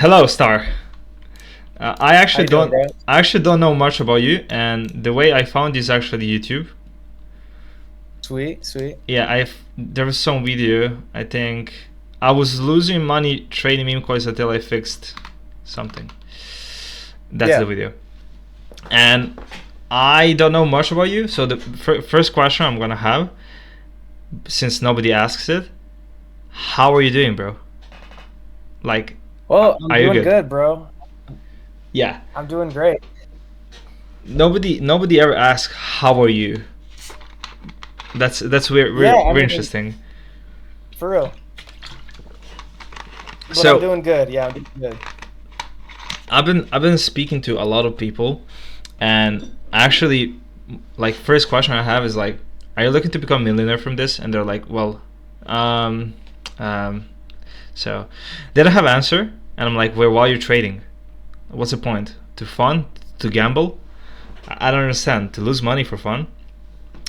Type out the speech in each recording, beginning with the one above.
Hello, Star. I How actually you doing, don't. bro? I actually don't know much about you, and the way I found is actually YouTube. Sweet, sweet. Yeah, there was some video. I think I was losing money trading meme coins until I fixed something. That's the Yeah. video, and I don't know much about you. So the first question I'm gonna have, since nobody asks it, how are you doing, bro? Like, Well, I'm are you doing good? good, bro. Yeah. I'm doing great. Nobody ever asks how are you. That's weird. Yeah, I We're mean, interesting. for real. But I'm So doing good. Yeah, I'm doing good. I've been speaking to a lot of people, and actually, like, first question I have is like, are you looking to become a millionaire from this? And they're like, well, um, um, so they don't have answer, and I'm like, well, while you're trading, what's the point? To fun? To gamble? I don't understand. To lose money for fun?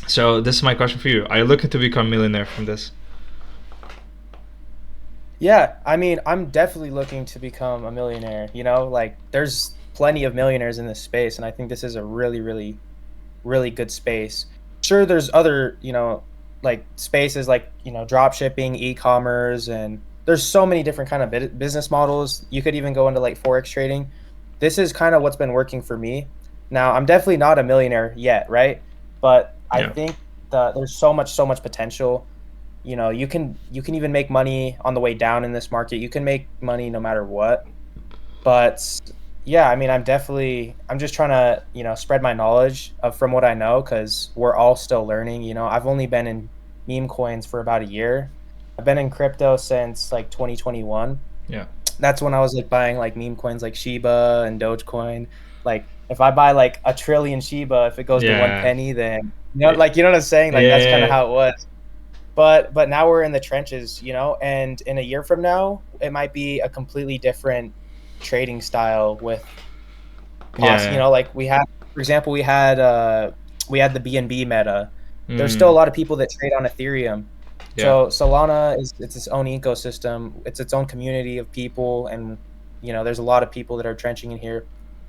So this is my question for you. Are you looking to become a millionaire from this? Yeah, I mean, I'm definitely looking to become a millionaire. Like there's plenty of millionaires in this space, and I think this is a really, really, really good space. Sure, there's other, like spaces like, drop shipping, e-commerce, and there's so many different kind of business models. You could even go into like forex trading. This is kind of what's been working for me. Now, I'm definitely not a millionaire yet, right? But I Yeah. think there's so much potential. You can even make money on the way down in this market. You can make money no matter what. But yeah, I mean, I'm just trying to, spread my knowledge of from what I know because we're all still learning. I've only been in meme coins for about a year. I've been in crypto since like 2021. Yeah. That's when I was like buying like meme coins like Shiba and Dogecoin. Like if I buy like a trillion Shiba, if it goes to one Yeah. penny, then Yeah. you know what I'm saying? Like that's kind of Yeah. how it was. But now we're in the trenches, and in a year from now, it might be a completely different trading style with Yeah. like for example, we had the BNB meta. There's still a Mm, lot of people that trade on Ethereum. yeah. So Solana it's its own ecosystem, it's its own community of people, and there's a lot of people that are trenching in here.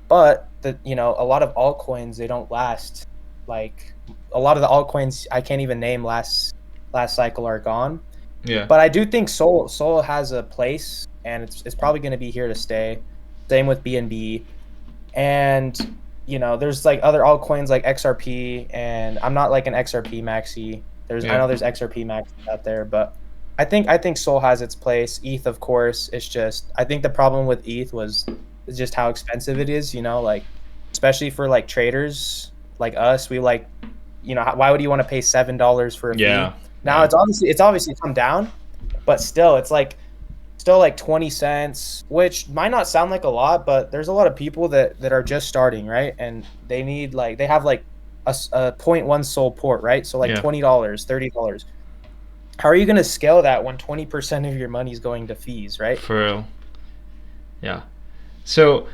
But a lot of altcoins, they don't last. Like a lot of the altcoins I can't even name last cycle are gone. Yeah. But I do think Sol has a place, and it's probably going to be here to stay. Same with BNB. And there's like other altcoins like XRP, and I'm not like an XRP maxi. I Yeah. know there's XRP maxi out there, but I think Sol has its place. ETH, of course, it's just I think the problem with ETH was just how expensive it is. Like especially for like traders like us, we like why would you want to pay $7 for a Yeah. fee? Now Yeah. it's obviously come down, but still it's like still like 20 cents, which might not sound like a lot, but there's a lot of people that are just starting, right? And they have like a point 0.1 soul port, right? So like Yeah. $20, $30. How are you going to scale that when 20% of your money is going to fees, right? For real. Yeah. So,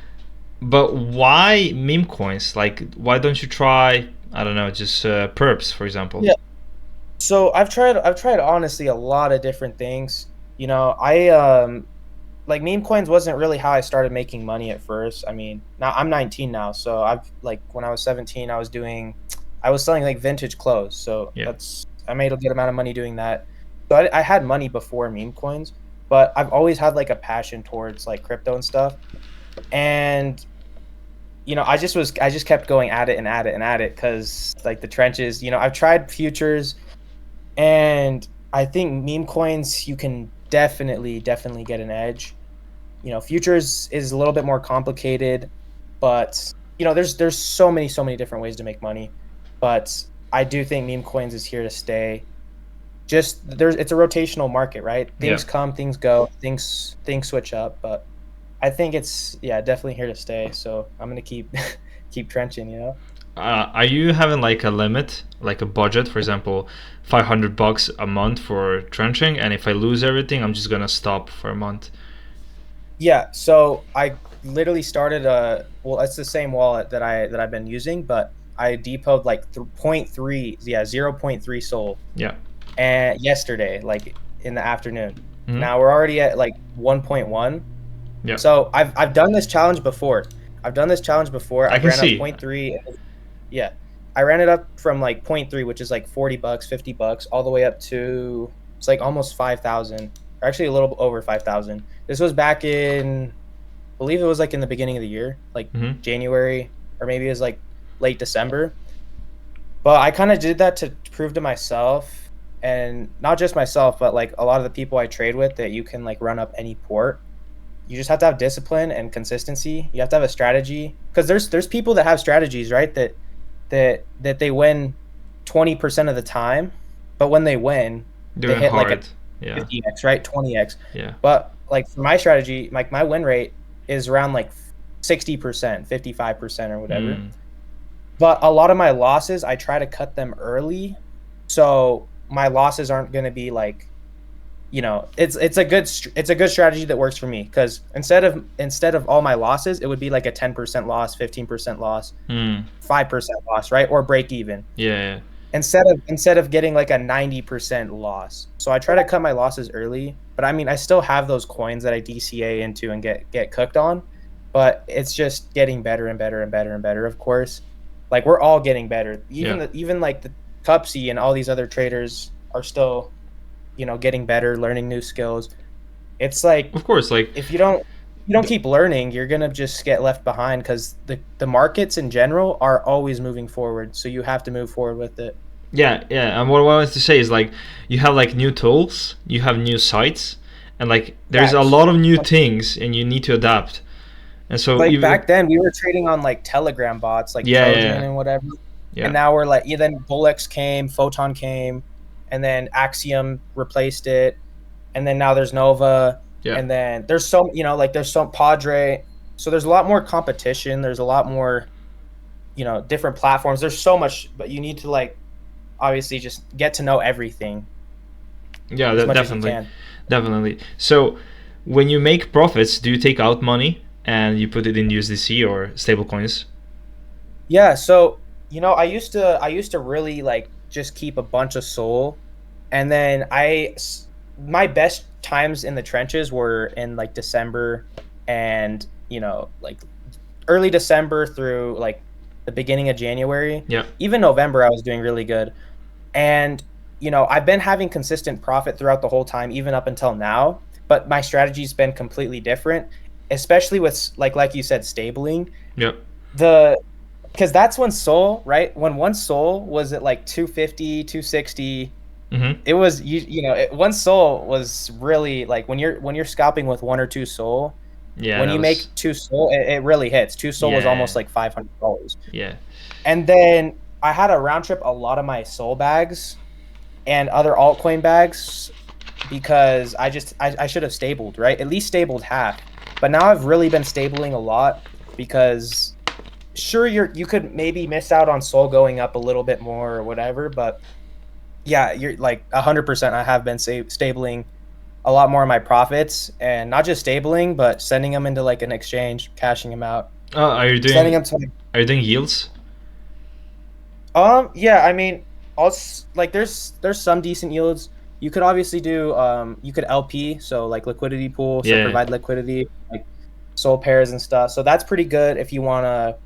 but why meme coins? Like, why don't you try? I don't know, just perps, for example. Yeah. So I've tried honestly a lot of different things. I like meme coins wasn't really how I started making money at first. I mean, now I'm 19 now, so I've like when I was 17, I was selling like vintage clothes. So Yeah. I made a good amount of money doing that. So I had money before meme coins, but I've always had like a passion towards like crypto and stuff. And I just kept going at it and at it and at it because like the trenches. I've tried futures, and I think meme coins you can definitely get an edge. Futures is a little bit more complicated, but there's so many different ways to make money. But I do think meme coins is here to stay. Just it's a rotational market, right? Yeah. Things come, things go, things switch up, but I think it's, yeah, definitely here to stay. So I'm gonna keep keep trenching. Are you having like a limit, like a budget, for example, $500 a month for trenching, and if I lose everything, I'm just gonna stop for a month? Yeah, so I literally started well, it's the same wallet that I've been using, but I depoted like point 0.3, yeah, 0.3 soul, Yeah. and yesterday, like in the afternoon. Hmm. Now we're already at like 1.1. Yeah. So I've done this challenge before. I I've can ran up see. point 0.3. Yeah. I ran it up from like point 0.3, which is like $40, $50, all the way up to it's like almost 5,000, or actually a little over 5,000. This was back in, I believe it was like in the beginning of the year, like Hmm. January, or maybe it was like late December. But I kind of did that to prove to myself, and not just myself, but like a lot of the people I trade with, that you can like run up any port. You just have to have discipline and consistency. You have to have a strategy, because there's people that have strategies, right? That they win 20% of the time, but when they win, they Doing hit like a hard. Yeah. 50x, right? 20x. Yeah. But like for my strategy, like my win rate is around like 60%, 55% or whatever. Mm. But a lot of my losses, I try to cut them early. So my losses aren't going to be like, it's a good strategy that works for me, because instead of all my losses, it would be like a 10% loss, 15% loss, Mm. 5% loss, right? Or break even. Yeah. Instead of getting like a 90% loss. So I try to cut my losses early, but I mean I still have those coins that I DCA into and get cooked on, but it's just getting better and better and better and better, of course. Like we're all getting better. Yeah. Even like the Cupsy and all these other traders are still, getting better, learning new skills. It's like Of course, like if you don't the, keep learning, you're gonna just get left behind, because the markets in general are always moving forward. So you have to move forward with it. yeah, yeah. And what I wanted to say is like you have like new tools, you have new sites, and like there's a Facts. lot of new things, and you need to adapt. And so Like even back then, we were trading on like Telegram bots, like yeah, Trojan yeah, and whatever. And yeah, now we're like, yeah, then Bullets came, Photon came, and then Axiom replaced it, and then now there's Nova, yeah, and then there's some, like there's some Padre. So there's a lot more competition. There's a lot more, different platforms. There's so much, but you need to like obviously just get to know everything yeah. as That much as you definitely, can. definitely. So when you make profits, do you take out money and you put it in USDC or stable coins? Yeah, so I used to really like just keep a bunch of soul, and then my best times in the trenches were in like December, and like early December through like the beginning of January. Yeah. Even November I was doing really good. And I've been having consistent profit throughout the whole time, even up until now, but my strategy's been completely different, especially with like you said, stabling. Yeah. The Because that's when Soul, right? When one Soul was at like 250, 260, Mm-hmm. it was one Soul was really like when you're scalping with one or two Soul, Yeah. when That you was. make two Soul, it really hits. Two Soul was almost Yeah. like $500. Yeah. And then I had to round trip a lot of my Soul bags and other altcoin bags, because I should have stabled, right? At least stabled half. But now I've really been stabling a lot, because sure, you could maybe miss out on Soul going up a little bit more or whatever, but yeah, you're like 100%. I have been stabling a lot more of my profits, and not just stabling, but sending them into like an exchange, cashing them out, Oh, sending them to. are you doing yields? Yeah, I mean, like there's some decent yields. You could obviously do you could LP, so like liquidity pool, so Yeah. provide liquidity, like Soul pairs and stuff. So that's pretty good if you wanna.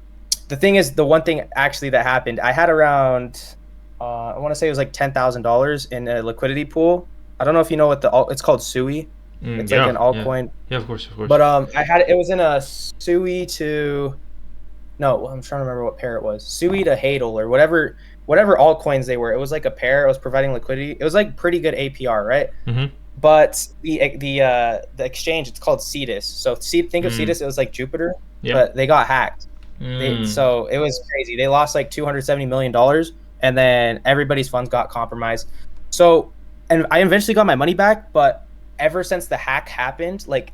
The thing is, the one thing actually that happened, I had around, I want to say it was like $10,000 in a liquidity pool. I don't know if you know what it's called, Sui. It's like Yeah. an Yeah. altcoin, Yeah. Of course. Of course. but it was in a Sui to, no, I'm trying to remember what pair it was, Sui to Hadel or whatever altcoins they were. It was like a pair. It was providing liquidity. It was like pretty good APR, right? Mm-hmm. But the exchange, it's called Cetus. So think of Mm. Cetus, it was like Jupiter, Yeah. but they got hacked. Mm. So it was crazy. They lost like $270 million, and then everybody's funds got compromised. So, and I eventually got my money back, but ever since the hack happened, like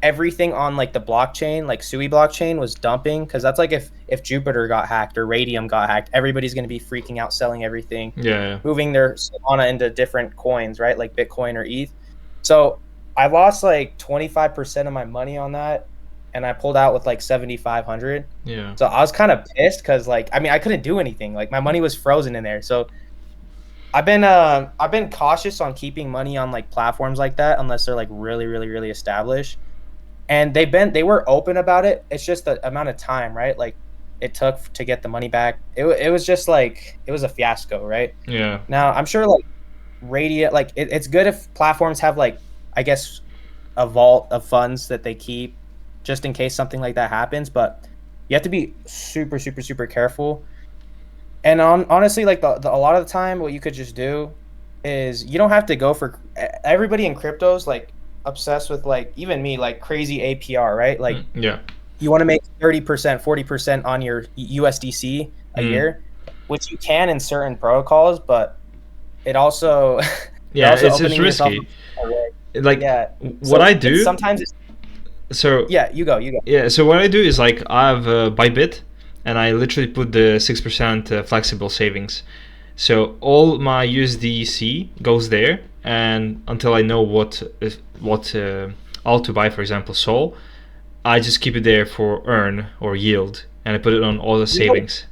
everything on like the blockchain, like Sui blockchain, was dumping, because that's like if Jupiter got hacked or Radium got hacked, everybody's going to be freaking out, selling everything, Yeah. moving their Solana into different coins, right? Like Bitcoin or ETH. So I lost like 25% of my money on that, and I pulled out with like 7,500. Yeah. So I was kind of pissed, because like I mean I couldn't do anything. Like my money was frozen in there. So I've been cautious on keeping money on like platforms like that, unless they're like really really really established. and they were open about it. It's just the amount of time, right? Like it took to get the money back. It was just like it was a fiasco, right? Yeah. Now I'm sure like like it's good if platforms have like, I guess, a vault of funds that they keep just in case something like that happens, but you have to be super super super careful. And honestly, like a lot of the time, what you could just do is you don't have to go for everybody in cryptos like obsessed with like even me like crazy APR, right? Like Yeah. you want to make 30%, 40% on your USDC a year, which you can in certain protocols, but it also you're Yeah, also it's opening yourself risky. away. Like Yeah. what I do. Sometimes it's So yeah. You go. yeah, so what I do is like I have Bybit, and I literally put the 6% flexible savings. So all my USDC goes there, and until I know what all to buy, for example, Sol, I just keep it there for earn or yield, and I put it on all the savings.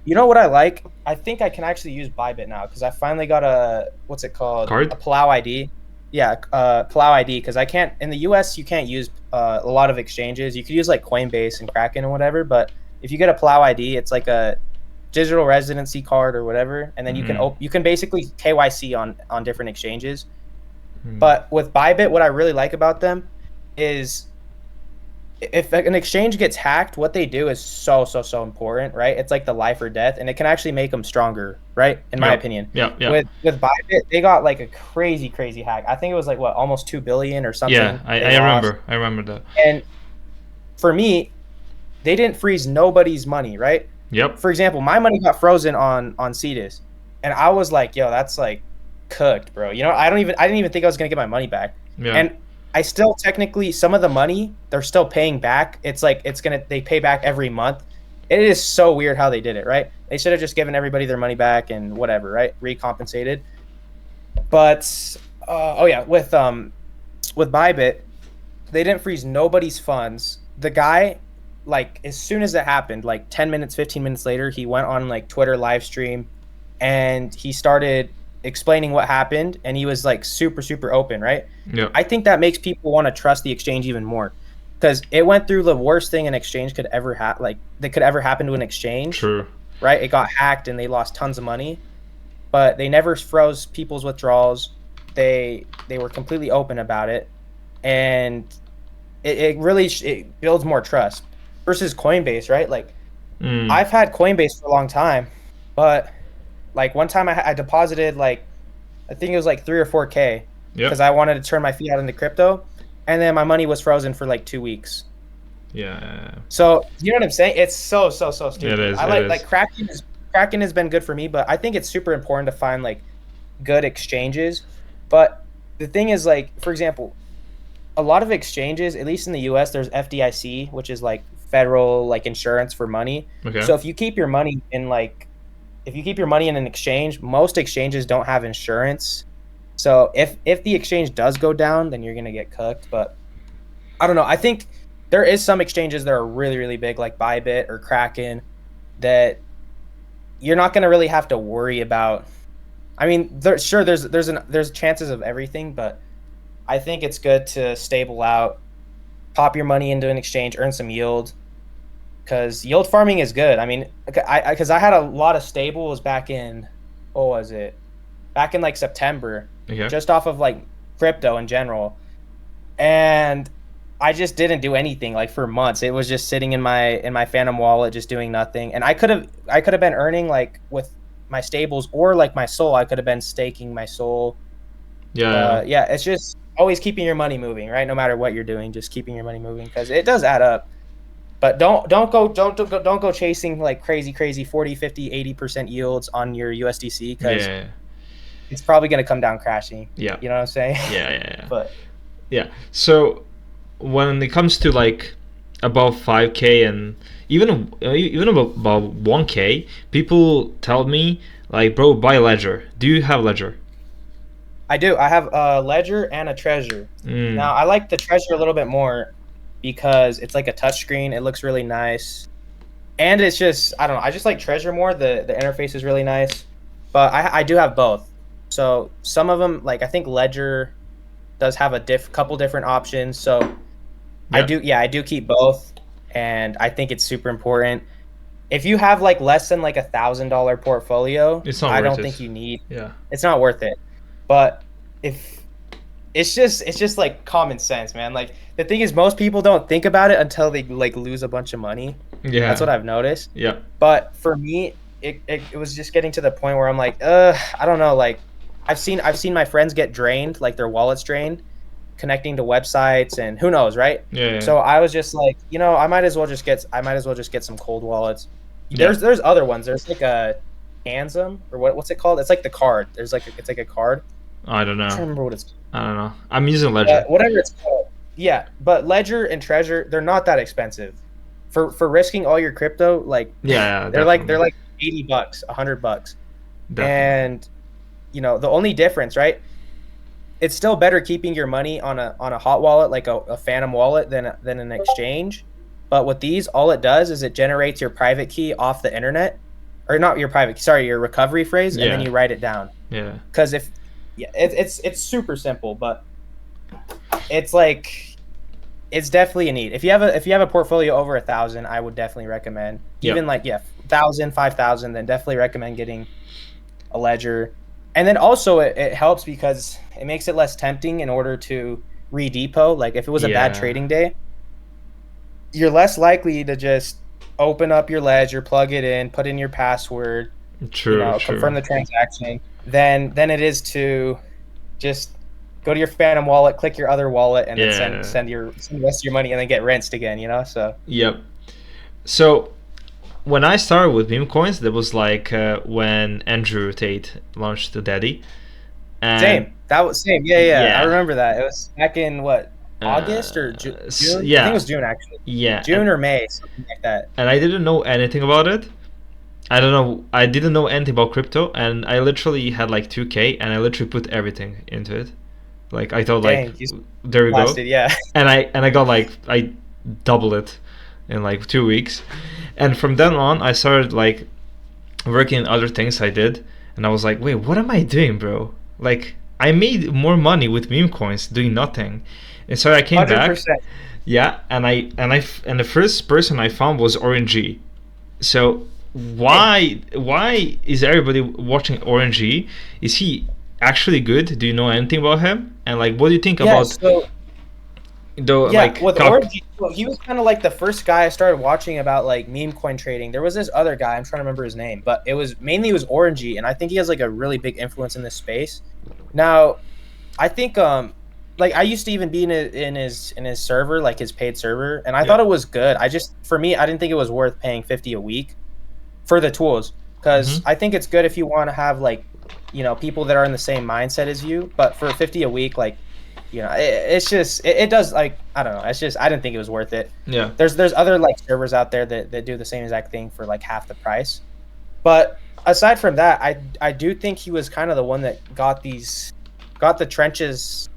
You know what I like? I think I can actually use Bybit now because I finally got a what's it called? Card? A Palau ID. Yeah, Palau ID, because I can't in the US you can't use a lot of exchanges. You could use like Coinbase and Kraken and whatever, but if you get a Palau ID, it's like a digital residency card or whatever, and then you can basically KYC on different exchanges. But with Bybit, what I really like about them is if an exchange gets hacked, what they do is so important, right? It's like the life or death, and it can actually make them stronger, right? In my opinion. Yeah. With Bybit, they got like a crazy hack. I think it was like what, almost 2 billion or something. Yeah, I remember that. And for me, they didn't freeze nobody's money, right? Yep. For example, my money got frozen on Cetus, and I was like, yo, that's like cooked, bro. You know, I didn't even think I was gonna get my money back. Yeah. And I still technically, some of the money they're still paying back. It's like they pay back every month. It is so weird how they did it, right? They should have just given everybody their money back and whatever, right? Recompensated. But with Bybit, they didn't freeze nobody's funds. The guy, like as soon as it happened, like 10 minutes, 15 minutes later, he went on like Twitter live stream and he started explaining what happened, and he was like super super open, right? Yeah. I think that makes people want to trust the exchange even more because it went through the worst thing an exchange could ever that could ever happen to an exchange. True. Right? It got hacked and they lost tons of money, but they never froze people's withdrawals. They were completely open about it, and it really builds more trust versus Coinbase, right? Like I've had Coinbase for a long time, but like one time I deposited like, I think it was like 3 or 4K because I wanted to turn my fiat into crypto, and then my money was frozen for like 2 weeks. Yeah. So you know what I'm saying? It's so stupid. It is. I like Kraken has been good for me, but I think it's super important to find like good exchanges. But the thing is, like, for example, a lot of exchanges, at least in the US, there's FDIC, which is like federal like insurance for money. Okay. So if you keep your money in an exchange, most exchanges don't have insurance. So if the exchange does go down, then you're gonna get cooked. But I don't know. I think there is some exchanges that are really really big, like Bybit or Kraken, that you're not gonna really have to worry about. I mean, there's chances of everything, but I think it's good to stable out, pop your money into an exchange, earn some yield. Because yield farming is good. I mean, because I had a lot of stables back in, what was it? Back in like September, just off of like crypto in general, and I just didn't do anything like for months. It was just sitting in my Phantom wallet, just doing nothing. And I could have been earning like with my stables or like my Sol. I could have been staking my Sol. Yeah. It's just always keeping your money moving, right? No matter what you're doing, just keeping your money moving because it does add up. But don't go chasing like crazy 40, 50, 80% yields on your USDC because it's probably going to come down crashing. Yeah. You know what I'm saying? Yeah. But yeah. So when it comes to like above 5K and even above 1K, people tell me like, bro, buy Ledger. Do you have Ledger? I do. I have a Ledger and a Treasure. Now I like the Treasure a little bit more because it's like a touchscreen. It looks really nice. And it's just, I don't know, I just like Treasure more. The interface is really nice. But I do have both. So some of them, like I think Ledger does have a couple different options. So I do keep both, and I think it's super important. If you have like less than like $1,000 portfolio, It's not I worth don't it. think you need. Yeah. It's not worth it. But if it's just like common sense, man. Like the thing is, most people don't think about it until they like lose a bunch of money. Yeah. That's what I've noticed. Yeah. But for me, it was just getting to the point where I'm like, I don't know. Like I've seen my friends get drained, like their wallets drained, connecting to websites, and who knows, right? Yeah. So I was just like, I might as well just get some cold wallets. Yeah. There's other ones. There's like a Handsome, or what's it called? It's like the card. It's like a card. I don't I don't know. remember what it's I don't know. I'm using Ledger. whatever it's called. Yeah, but Ledger and Treasure, they're not that expensive. For risking all your crypto, like Yeah. they're Definitely. like $80, $100. Definitely. And the only difference, right? It's still better keeping your money on a hot wallet, like a Phantom wallet, than an exchange. But with these, all it does is it generates your private key off the internet, or not your private, sorry, your recovery phrase, and then Yeah. you write it down. Yeah. Because it's super simple, but it's like it's definitely a need. If you have a portfolio over 1,000, I would definitely recommend. Yep. Even like 1,000, 5,000, then definitely recommend getting a Ledger. And then also it helps because it makes it less tempting in order to redepot. Like if it was a bad Yeah. trading day, you're less likely to just open up your Ledger, plug it in, put in your password, True. True. confirm the transaction, than it is to just go to your Phantom wallet, click your other wallet, and Yeah. then send the rest of your money and then get rinsed again. So Yep. So when I started with Memecoins, that was like when Andrew Tate launched the Daddy. And same. That was same. Yeah. Yeah. I remember that. It was back in what, August or June? Yeah. I think it was June actually. Yeah. June or May, something like that. And I didn't know anything about it. I don't know. I didn't know anything about crypto, and I literally had like 2K, and I literally put everything into it. Like I thought, Dang, like you there we go. blasted, yeah. And I got like I doubled it in like 2 weeks, and from then on I started like working in other things I did, and I was like, wait, what am I doing, bro? Like I made more money with meme coins doing nothing, and so I came 100%. back. Yeah, and the first person I found was Orangey. So why is everybody watching Orangey? Is he actually good? Do you know anything about him? And like, what do you think about So like with Orangey, he was kind of like the first guy I started watching about like meme coin trading. There was this other guy, I'm trying to remember his name, but it was Orangey, and I think he has like a really big influence in this space. Now, I think like I used to even be in his server, like his paid server, and I thought it was good. For me, I didn't think it was worth paying 50 a week for the tools, because I think it's good if you want to have like people that are in the same mindset as you. But for 50 a week, like it's just it does, like, I don't know. It's just, I didn't think it was worth it. Yeah. There's other like servers out there that do the same exact thing for like half the price. But aside from that, I do think he was kind of the one that got the trenches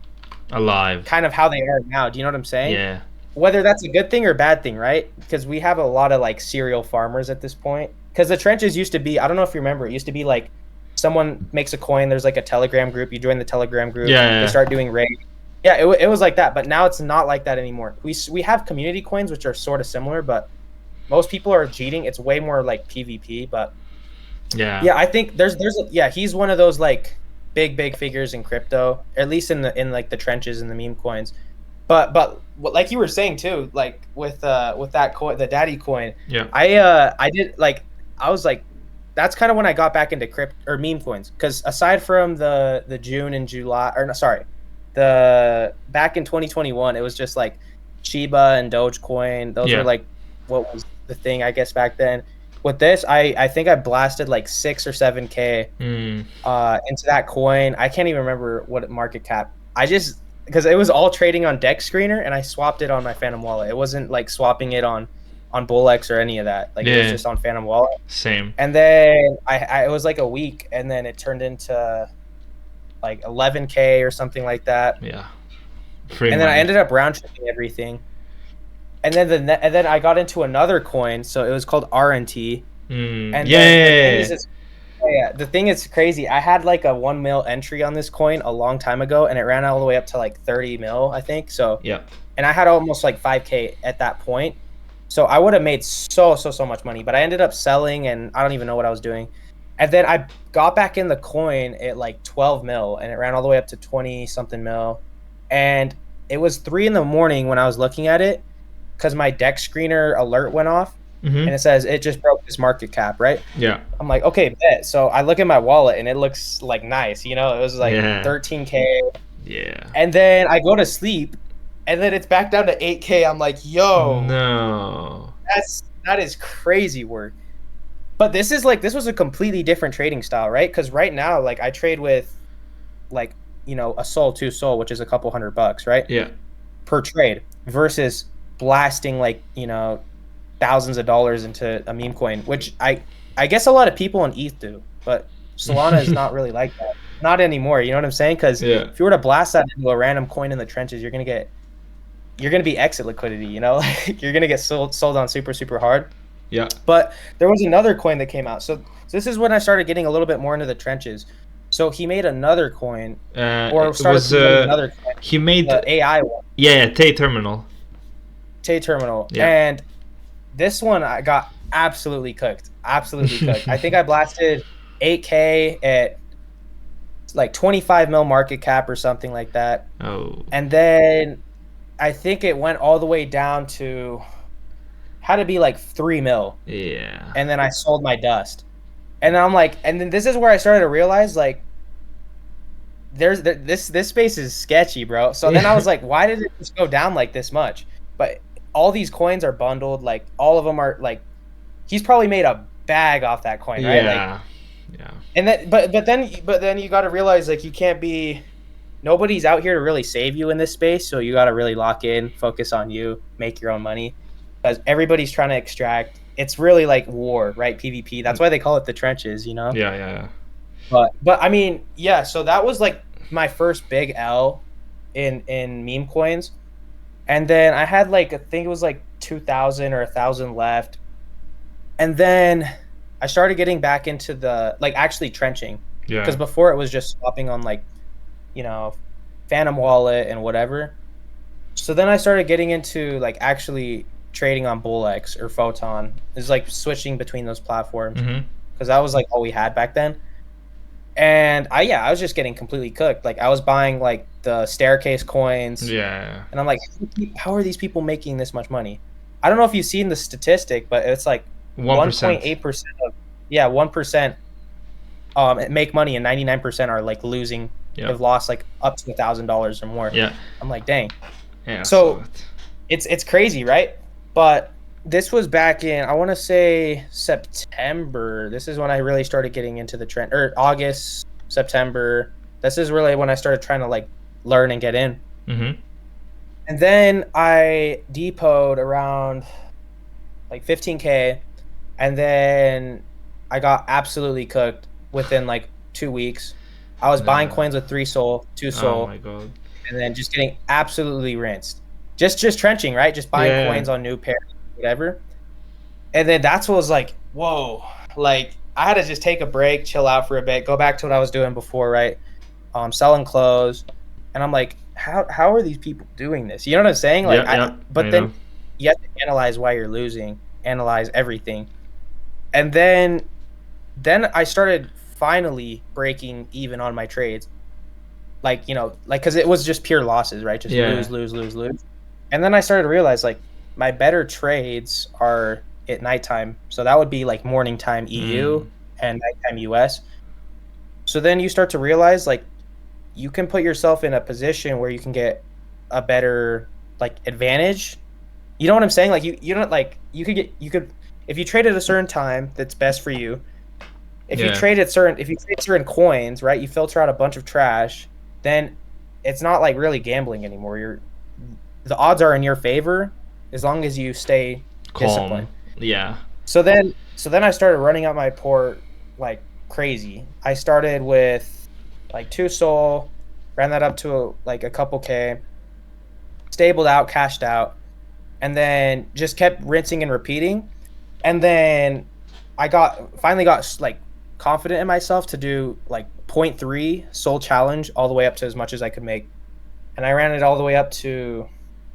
alive, kind of how they are now. Do you know what I'm saying? Yeah. Whether that's a good thing or bad thing, right? Because we have a lot of like serial farmers at this point. Because the trenches used to be, I don't know if you remember, it used to be like someone makes a coin, there's like a Telegram group, you join the Telegram group, they start doing raids. Yeah, it was like that, but now it's not like that anymore. We have community coins, which are sort of similar, but most people are cheating. It's way more like PvP, but yeah, I think he's one of those like big figures in crypto, at least in like the trenches and the meme coins. But like you were saying too, like with that coin, the Daddy coin. Yeah. I did like, I was like, that's kind of when I got back into crypto or meme coins, because aside from the June and July, or no, sorry, the back in 2021, it was just like Shiba and Dogecoin. Those were like what was the thing, I guess, back then. With this, I think I blasted like 6 or 7K into that coin. I can't even remember what market cap. Because it was all trading on Dex Screener, and I swapped it on my Phantom wallet. It wasn't like swapping it on BullX or any of that. Like it was just on Phantom wallet. Same. And then it was like a week, and then it turned into like 11K or something like that. Yeah. Then I ended up round tripping everything. And then I got into another coin, so it was called RNT. And then Yeah, the thing is crazy. I had like a 1 mil entry on this coin a long time ago, and it ran all the way up to like 30 mil, I think. So, Yeah. and I had almost like 5K at that point. So I would have made so much money, but I ended up selling, and I don't even know what I was doing. And then I got back in the coin at like 12 mil, and it ran all the way up to 20 something mil. And it was 3 in the morning when I was looking at it because my deck screener alert went off, and it says it just broke this market cap, right? Yeah. I'm like, okay, bet. So I look at my wallet and it looks like nice, you know, it was like Yeah. 13K. Yeah. And then I go to sleep and then it's back down to 8K. I'm like, yo, No. that is crazy work. But this was a completely different trading style, right? Because right now, like I trade with like, you know, a SOL, 2 SOL, which is a couple $100, right? Yeah. Per trade versus blasting like, you know, thousands of dollars into a meme coin, which I guess a lot of people in ETH do, but Solana is not really like that. Not anymore. You know what I'm saying? Because Yeah. if you were to blast that into a random coin in the trenches, you're gonna be exit liquidity. You know, like you're gonna get sold on super hard. Yeah. But there was another coin that came out. So this is when I started getting a little bit more into the trenches. So he made another coin, or It started was promoting another coin, he made the AI one, yeah, Tay Terminal. Tay Terminal, Yeah. and this one I got absolutely cooked. Absolutely cooked. I think I blasted 8K at like 25 mil market cap or something like that. Oh. And then I think it went all the way down to had to be like 3 mil. Yeah. And then I sold my dust. And I'm like, and then this is where I started to realize like this space is sketchy, bro. So then I was like, why did it just go down like this much? But all these coins are bundled, like all of them are like he's probably made a bag off that coin, right? Yeah. Like, yeah. and then but then you got to realize like you can't be nobody's out here to really save you in this space, so you got to really lock in, focus on you, make your own money because everybody's trying to extract. It's really like war, right? PvP. That's why they call it the trenches, you know? Yeah. But I mean, yeah, so that was like my first big L in meme coins. And then I had like I think it was like 2,000 or 1,000 left. And then I started getting back into the like actually trenching. Yeah. Because before it was just swapping on like, you know, Phantom Wallet and whatever. So then I started getting into like actually trading on BullX or Photon. It's like switching between those platforms. Because that was like all we had back then. And I was just getting completely cooked. Like I was buying like the staircase coins. Yeah. And I'm like, how are these people making this much money? I don't know if you've seen the statistic, but it's like 1.8% of 1% make money and 99% are like losing. Yep. Have lost like up to $1,000 or more. Yeah. I'm like, dang. Yeah. So it's crazy, right? But this was back in, I want to say September. This is when I really started getting into the trend, or August, September. This is really when I started trying to like learn and get in. And then I depoted around like 15K, and then I got absolutely cooked within like 2 weeks. I was buying coins with 3 SOL, 2 SOL. Oh my god. And then just getting absolutely rinsed. Just trenching, right? Just buying coins on new pairs, whatever. And then that's what was like, whoa. Like I had to just take a break, chill out for a bit, go back to what I was doing before, right? Selling clothes. And I'm like, how are these people doing this? You know what I'm saying? Like but then you have to analyze why you're losing, analyze everything. And then I started finally breaking even on my trades. Like, you know, like because it was just pure losses, right? Just lose. And then I started to realize like my better trades are at nighttime. So that would be like morning time EU and nighttime US. So then you start to realize like you can put yourself in a position where you can get a better like advantage. You know what I'm saying? Like you don't like you could if you trade at a certain time that's best for you. If you trade certain coins, right? You filter out a bunch of trash, then it's not like really gambling anymore. The odds are in your favor as long as you stay disciplined. Yeah. So then I started running out my port like crazy. I started with like 2 SOL, ran that up to like a couple K, stabled out, cashed out, and then just kept rinsing and repeating. And then I finally got like confident in myself to do like 0.3 soul challenge all the way up to as much as I could make, and I ran it all the way up to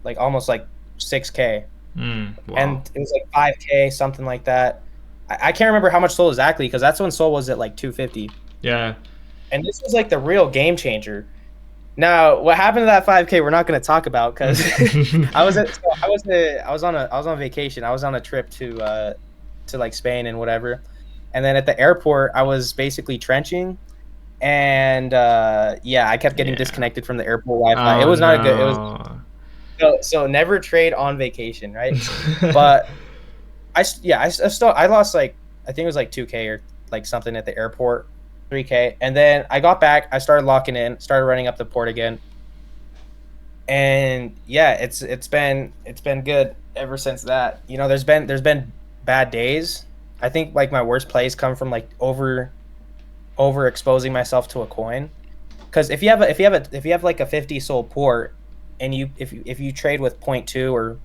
like almost like 6K, Wow. and it was like 5K, something like that. I can't remember how much soul exactly because that's when soul was at like 250. Yeah. And this was like the real game changer. Now, what happened to that 5K, we're not going to talk about because I was on vacation. I was on a trip to like Spain and whatever. And then at the airport, I was basically trenching, and yeah, I kept getting disconnected from the airport Wi-Fi. It was not a good. It was so never trade on vacation, right? But I lost like I think it was like 2K or like something at the airport, 3K, and then I got back. I started locking in, started running up the port again, and yeah, it's been good ever since that. You know, there's been bad days. I think like my worst plays come from like overexposing myself to a coin, because if you have like a 50 soul port, and if you trade with 0.2 or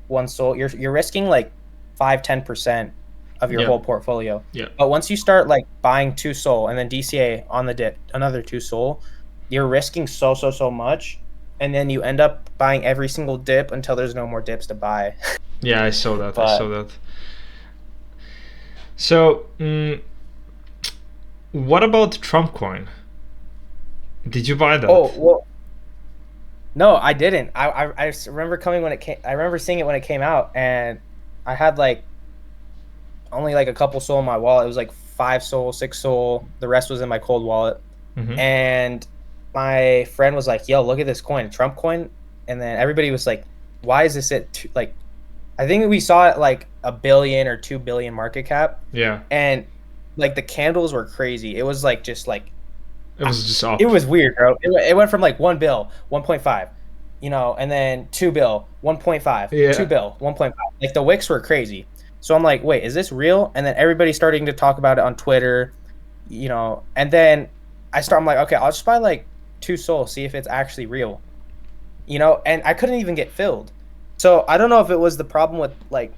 1 soul, you're risking like 5-10% of your whole portfolio. Yeah. But once you start like buying 2 soul and then DCA on the dip another 2 soul, you're risking so much, and then you end up buying every single dip until there's no more dips to buy. Yeah, I saw that. I saw that. So, what about Trumpcoin? Did you buy that? Oh well, no, I didn't. I remember coming when it came. I remember seeing it when it came out, and I had like only like a couple soul in my wallet. It was like 5 soul, 6 soul. The rest was in my cold wallet. And my friend was like, "Yo, look at this coin, Trumpcoin," and then everybody was like, "Why is this at like?" I think we saw it like $1 billion or 2 billion market cap. Yeah. And like the candles were crazy. It was like just like it was just up. It was weird, bro. It went from like 1 bill, 1.5, you know, and then 2 bill, 1.5, Yeah. 2 bill, 1.5. Like the wicks were crazy. So I'm like, wait, is this real? And then everybody's starting to talk about it on Twitter, you know, and then I'm like, okay, I'll just buy like 2 soul, see if it's actually real, you know, and I couldn't even get filled. So I don't know if it was the problem with like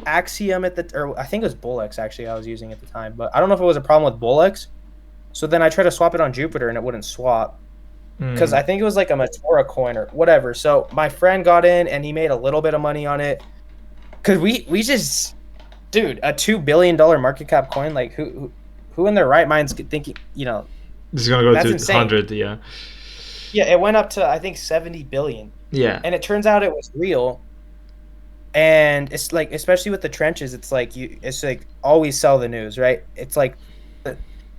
Axiom or I think it was Bullx actually I was using at the time, but I don't know if it was a problem with Bullx. So then I tried to swap it on Jupiter and it wouldn't swap because I think it was like a Matora coin or whatever. So my friend got in and he made a little bit of money on it because we just, dude, a $2 billion market cap coin, like who in their right minds thinking, you know, this is gonna go to insane. 100, yeah. Yeah, it went up to I think 70 billion. Yeah. And it turns out it was real. And it's like, especially with the trenches, it's like it's like always sell the news, right? It's like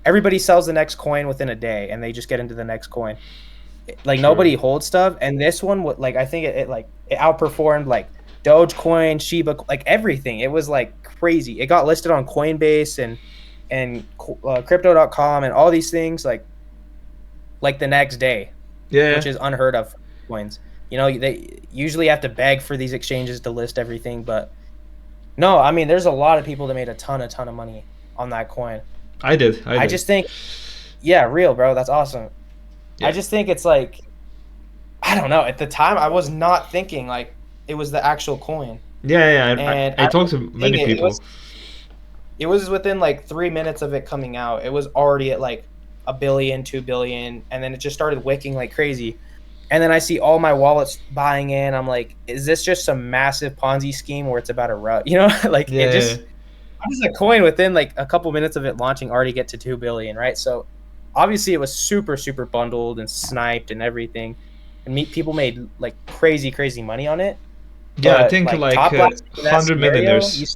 everybody sells the next coin within a day, and they just get into the next coin. Like nobody holds stuff, and this one, like I think it outperformed like Dogecoin, Shiba, like everything. It was like crazy. It got listed on Coinbase and Crypto.com and all these things like the next day. Yeah. Which is unheard of for coins. You know, they usually have to beg for these exchanges to list everything, but no, I mean, there's a lot of people that made a ton of money on that coin. I did. I just think, yeah, real, bro. That's awesome. Yeah. I just think it's like, I don't know. At the time, I was not thinking like it was the actual coin. Yeah. And I talked to many people. It was within like 3 minutes of it coming out. It was already at like $1 billion, 2 billion, and then it just started wicking like crazy. And then I see all my wallets buying in. I'm like, is this just some massive Ponzi scheme where it's about a rut? You know, like it just, how does a coin within like a couple minutes of it launching already get to 2 billion, right? So obviously it was super bundled and sniped and everything. And people made like crazy money on it. Yeah, but I think like 100 millionaires.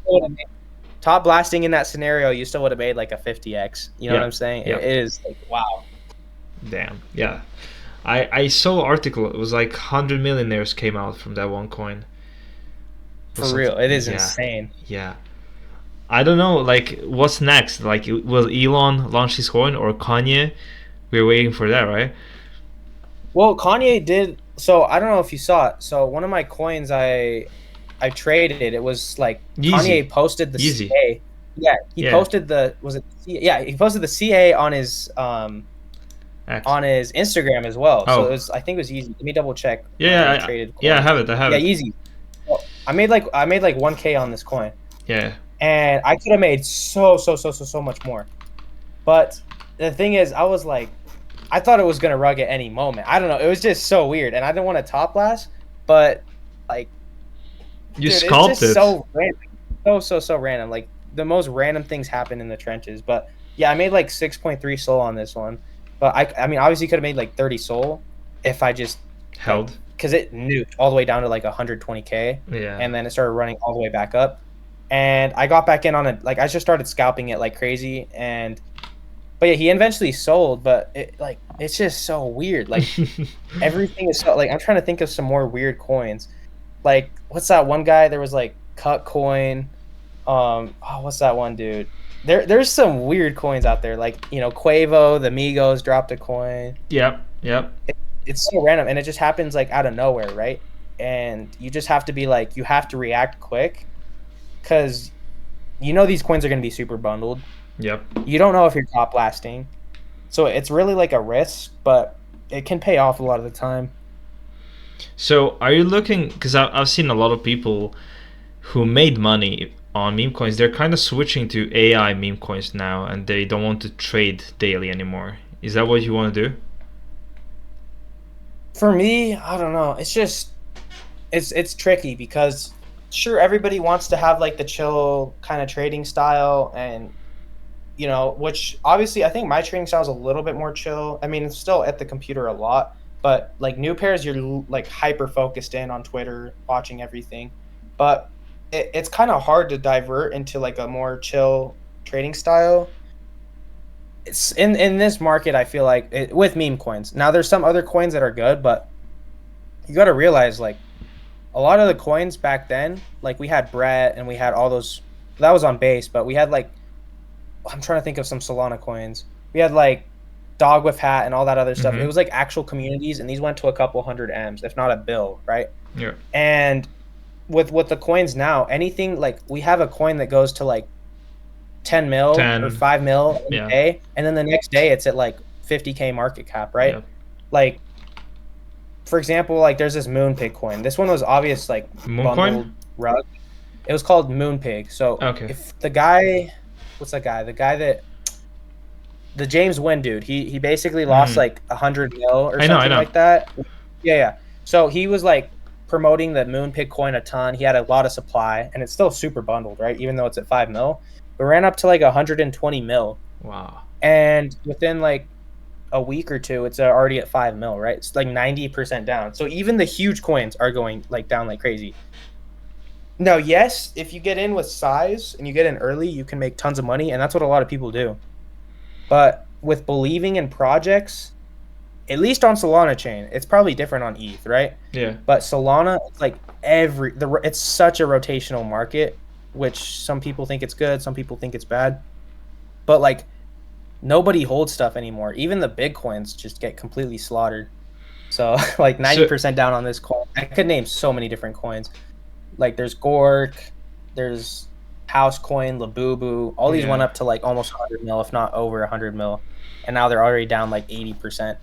Top blasting in that scenario, you still would have made like a 50x. You know what I'm saying? Yeah. It is like, wow. Damn, yeah. I saw an article. It was like 100 millionaires came out from that one coin. For real, it is insane. Yeah, I don't know. Like, what's next? Like, will Elon launch his coin or Kanye? We're waiting for that, right? Well, Kanye did. So I don't know if you saw it. So one of my coins I traded. It was like Yeezy. Kanye posted the Yeezy. CA. Yeah, he posted the he posted the CA on his on his Instagram as well. So it was, I think it was easy. Let me double check. Yeah, I have it. Yeah, easy. Well, I made like 1K on this coin. Yeah. And I could have made so much more. But the thing is, I was like, I thought it was gonna rug at any moment. I don't know. It was just so weird, and I didn't want to top blast, but like, You dude, it's scalped just it. so random, so random. Like the most random things happen in the trenches. But yeah, I made like 6.3 soul on this one. But I mean, obviously could have made like 30 soul if I just like, Held. because it nuked all the way down to like 120K, Yeah. and then it started running all the way back up. And I got back in on it. Like I just started scalping it like crazy, and but yeah, he eventually sold. But it like it's just so weird. Like everything is so like I'm trying to think of some more weird coins. Like what's that one guy? There was like Cut Coin. Oh, what's that one dude? There's some weird coins out there. Like Quavo, the Migos dropped a coin. Yep. Yep. It's so random, and it just happens like out of nowhere, right? And you just have to be like, you have to react quick, because these coins are going to be super bundled. Yep. You don't know if you're top blasting, so it's really like a risk, but it can pay off a lot of the time. So are you looking? Because I've seen a lot of people who made money on meme coins. They're kind of switching to AI meme coins now, and they don't want to trade daily anymore. Is that what you want to do? For me, I don't know. It's just it's tricky, because sure, everybody wants to have like the chill kind of trading style, and which obviously I think my trading style is a little bit more chill. I mean, it's still at the computer a lot, but like new pairs, you're like hyper focused in on Twitter, watching everything. But it's kind of hard to divert into like a more chill trading style. It's in this market, I feel like with meme coins. Now, there's some other coins that are good, but you got to realize like a lot of the coins back then, like we had Brett and we had all those. That was on base, but we had like, I'm trying to think of some Salana coins. We had like Dog with Hat and all that other stuff. Mhm. It was like actual communities, and these went to a couple hundred M's, if not a bill, right? Yeah. And with the coins now, anything like we have a coin that goes to like 10 mil 10. or 5 mil in Yeah. a day, and then the next day it's at like 50K market cap, right? Yeah. Like, for example, like there's this Moonpig coin. This one was obvious, like Memecoin? bundled rug. It was called Moonpig. So Okay. if the guy, what's that guy? The guy that the James Wynn dude, he basically lost like 100 mil or I know, something like that. Yeah. So he was like promoting the Moonpig coin a ton. He had a lot of supply, and it's still super bundled, right? Even though it's at 5 mil, it ran up to like 120 mil. Wow. And within like a week or two, it's already at 5 mil, right? It's like 90% down. So even the huge coins are going like down like crazy. Now, yes, if you get in with size and you get in early, you can make tons of money, and that's what a lot of people do. But with believing in projects, at least on Solana chain, it's probably different on ETH, right? Yeah. But Solana, it's like it's such a rotational market, which some people think it's good, some people think it's bad. But like nobody holds stuff anymore. Even the big coins just get completely slaughtered. So like 90% down on this coin. I could name so many different coins. Like there's Gork, there's House Coin, Labubu. All these went up to like almost 100 mil, if not over 100 mil. And now they're already down like 80%.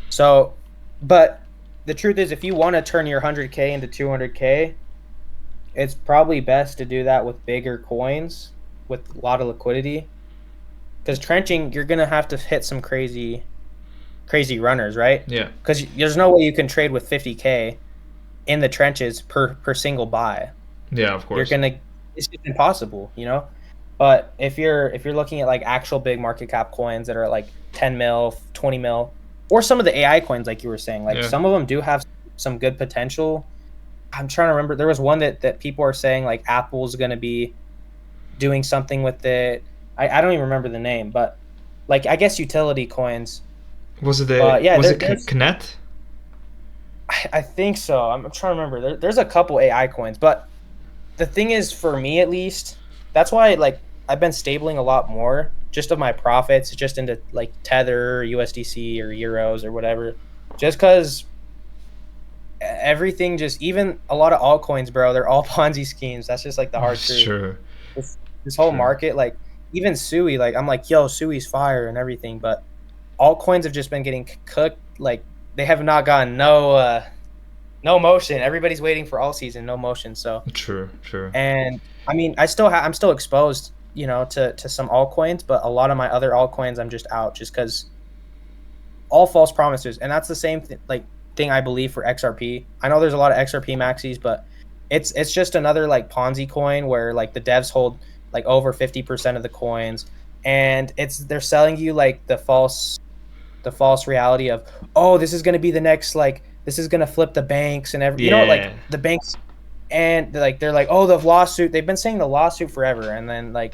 So, but the truth is, if you want to turn your 100K into 200K, it's probably best to do that with bigger coins with a lot of liquidity. Because trenching, you're going to have to hit some crazy runners, right? Yeah. Because there's no way you can trade with 50K in the trenches per single buy. Yeah, of course. It's just impossible, But if you're looking at like actual big market cap coins that are like 10 mil, 20 mil, or some of the AI coins, like you were saying, like some of them do have some good potential. I'm trying to remember. There was one that people are saying like Apple's going to be doing something with it. I don't even remember the name, but like I guess utility coins. Was it Connect? I think so. I'm trying to remember. There's a couple AI coins, but the thing is, for me at least, that's why like I've been stabling a lot more just of my profits just into like Tether, USDC, or euros or whatever, just because everything, just even a lot of altcoins, bro, they're all Ponzi schemes. That's just like the hard truth. Sure. This whole market, like even Sui, like I'm like, yo, Sui's fire and everything, but altcoins have just been getting cooked. Like they have not gotten no motion. Everybody's waiting for all season, no motion. So True. And I mean, I'm still exposed. to some altcoins, but a lot of my other altcoins I'm just out just because all false promises. And that's the same thing I believe for XRP. I know there's a lot of XRP maxis, but it's just another like Ponzi coin where like the devs hold like over 50% of the coins, and they're selling you like the false reality of, oh, this is going to be the next, like this is going to flip the banks and like the banks, and they're like, oh, the lawsuit, they've been saying the lawsuit forever, and then like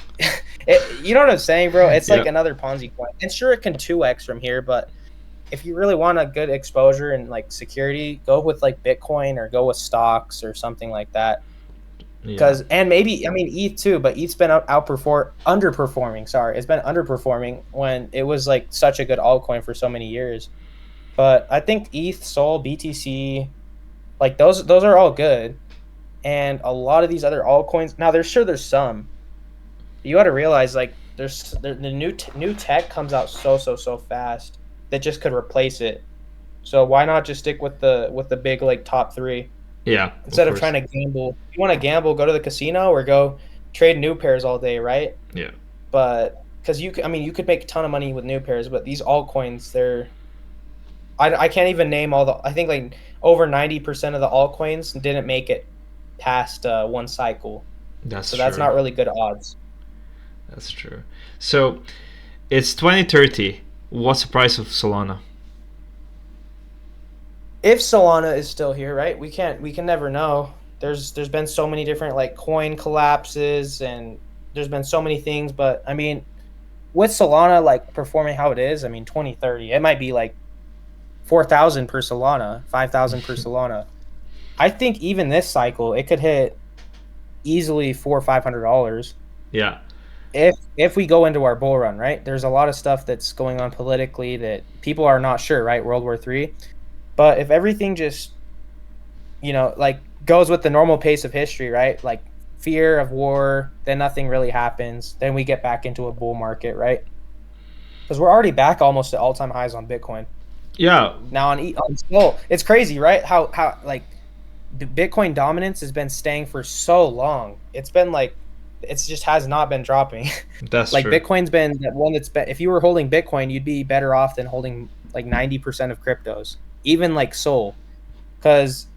you know what I'm saying, bro? It's like another Ponzi coin. And sure, it can 2x from here, but if you really want a good exposure and like security, go with like Bitcoin or go with stocks or something like that. Because and maybe, I mean, ETH too, but ETH's been underperforming. Sorry, it's been underperforming when it was like such a good altcoin for so many years. But I think ETH, Sol, BTC, like those are all good, and a lot of these other altcoins. Now, there's some. You got to realize like the new tech comes out so fast that just could replace it. So why not just stick with the big like top 3? Yeah. Instead of trying to gamble. If you want to gamble, go to the casino or go trade new pairs all day, right? Yeah. But because you could make a ton of money with new pairs, but these altcoins, I can't even name all the. I think like over 90% of the altcoins didn't make it past one cycle. That's not really good odds. That's true. So it's 2030. What's the price of Solana? If Solana is still here, right? We can never know. There's been so many different like coin collapses, and there's been so many things, but I mean, with Solana like performing how it is, I mean 2030, it might be like 4,000 per Solana, 5,000 per Solana. I think even this cycle it could hit easily $400 or $500. Yeah. If we go into our bull run, right? There's a lot of stuff that's going on politically that people are not sure, right? World War III. But if everything just, like goes with the normal pace of history, right? Like fear of war, then nothing really happens. Then we get back into a bull market, right? Because we're already back almost at all-time highs on Bitcoin. Yeah. Now on Sol, it's crazy, right? How like the Bitcoin dominance has been staying for so long. It's been like, it just has not been dropping. That's like true. Bitcoin's been that one that's if you were holding Bitcoin, you'd be better off than holding like 90% of cryptos, even like Sol. Because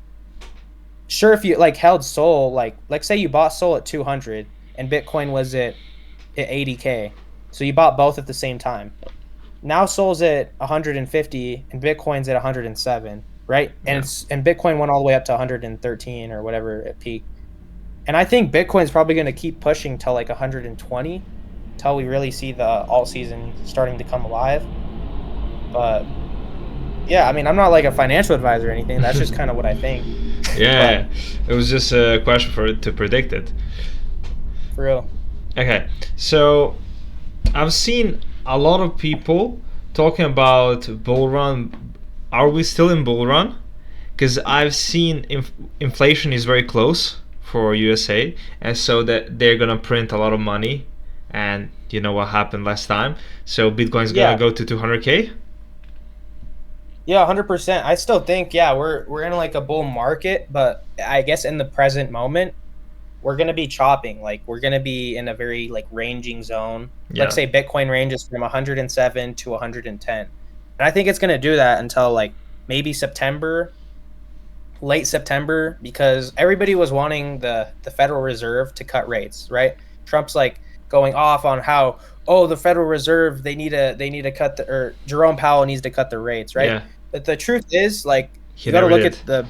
sure, if you like held Sol, like say you bought Sol at 200 and Bitcoin was at 80K, so you bought both at the same time. Now Sol's at 150 and Bitcoin's at 107, right? And and Bitcoin went all the way up to 113 or whatever at peak. And I think Bitcoin's probably going to keep pushing till like 120 till we really see the alt season starting to come alive. But yeah, I mean, I'm not like a financial advisor or anything. That's just kind of what I think. Yeah, it was just a question to predict it. For real. Okay, so I've seen a lot of people talking about bull run. Are we still in bull run? Because I've seen inflation is very close for USA, and so that they're gonna print a lot of money, and you know what happened last time, so Bitcoin's gonna go to 200K. Yeah, 100%. I still think we're in like a bull market, but I guess in the present moment we're gonna be chopping. Like we're gonna be in a very like ranging zone. Let's say Bitcoin ranges from 107 to 110, and I think it's gonna do that until like maybe late September, because everybody was wanting the Federal Reserve to cut rates, right? Trump's like going off on how, oh, the Federal Reserve, they need to cut or Jerome Powell needs to cut the rates, right? Yeah. But the truth is, like, you got to look at the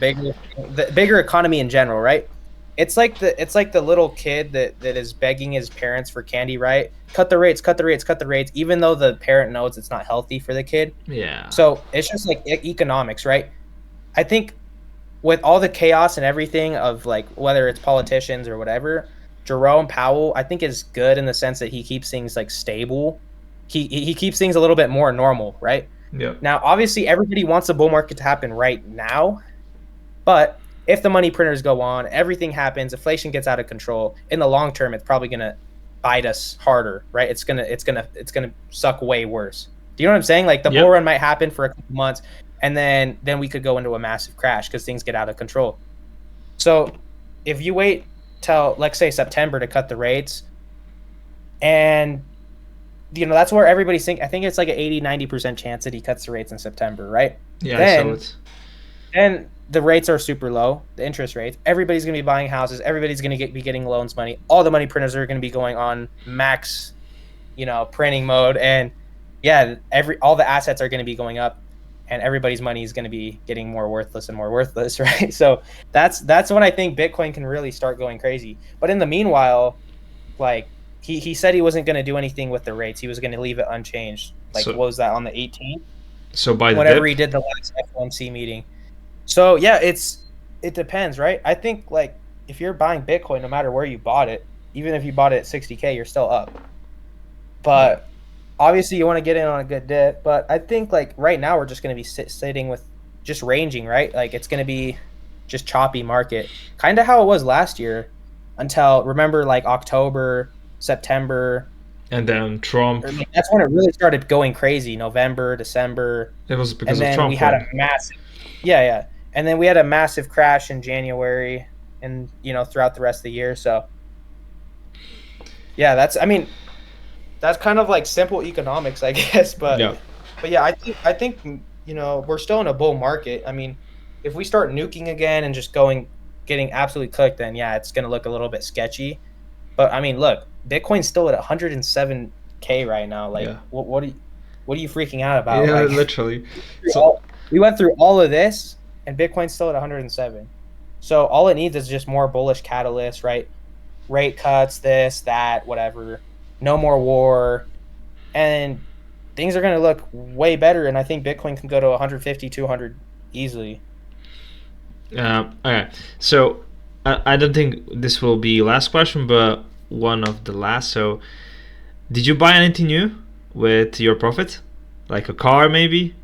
bigger economy in general, right? It's like the little kid that is begging his parents for candy, right? Cut the rates, even though the parent knows it's not healthy for the kid. Yeah. So it's just like economics, right? I think with all the chaos and everything of like whether it's politicians or whatever, Jerome Powell, I think, is good in the sense that he keeps things like stable. He keeps things a little bit more normal, right? Yeah. Now, obviously, everybody wants the bull market to happen right now, but if the money printers go on, everything happens, inflation gets out of control. In the long term, it's probably gonna bite us harder, right? It's gonna suck way worse. Do you know what I'm saying? Like the bull run might happen for a couple months, and then we could go into a massive crash because things get out of control. So if you wait till, let's say, September to cut the rates, And that's where everybody's thinking. I think it's like an 80-90% chance that he cuts the rates in September, right? Yeah, I saw Then it. then the rates are super low, the interest rates. Everybody's going to be buying houses. Everybody's going to be getting loans money. All the money printers are going to be going on max, printing mode. And yeah, all the assets are going to be going up, and everybody's money is going to be getting more worthless and more worthless, right? So that's when I think Bitcoin can really start going crazy. But in the meanwhile, like he said he wasn't going to do anything with the rates. He was going to leave it unchanged. Like, So what was that, on the 18th? so buy the Whenever dip. he did the last FOMC meeting. So yeah, it depends, right? I think, like, if you're buying Bitcoin, no matter where you bought it, even if you bought it at 60K, you're still up. Yeah. But obviously, you want to get in on a good dip. But I think, like, right now we're just going to be sitting with just ranging, right? Like, it's going to be just choppy market, kind of how it was last year, until, remember, like October, September. And then Trump. I mean, that's when it really started going crazy. November, December, It was because and of then we Trump, had right? a massive, yeah, and then we had a massive crash in January, and throughout the rest of the year. So yeah, I mean, that's kind of like simple economics, I guess. But Yeah. yeah, I think we're still in a bull market. I mean, if we start nuking again and just getting absolutely cooked, then yeah, it's gonna look a little bit sketchy. But I mean, look, Bitcoin's still at 107K right now. Like, Yeah. what are you freaking out about? Yeah, Like, literally. So we went through all of this, and Bitcoin's still at 107. So all it needs is just more bullish catalysts, right? Rate cuts, this, that, whatever. No more war, and things are going to look way better. And I think Bitcoin can go to 150, 200 easily. okay. So I don't think this will be last question, but one of the last. So did you buy anything new with your profit? Like a car, maybe?